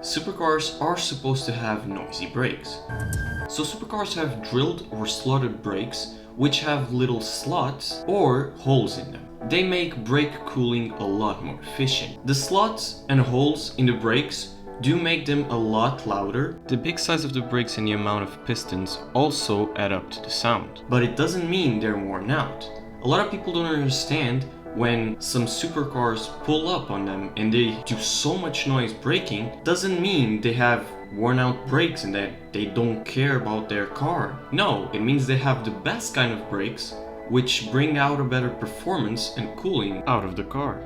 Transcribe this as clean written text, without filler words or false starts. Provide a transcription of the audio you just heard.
Supercars are supposed to have noisy brakes. So supercars have drilled or slotted brakes which have little slots or holes in them. They make brake cooling a lot more efficient. The slots and holes in the brakes do make them a lot louder. The big size of the brakes and the amount of pistons also add up to the sound. But it doesn't mean they're worn out. A lot of people don't understand when some supercars pull up on them and they do so much noise braking, doesn't mean they have worn out brakes and that they don't care about their car. No, it means they have the best kind of brakes which bring out a better performance and cooling out of the car.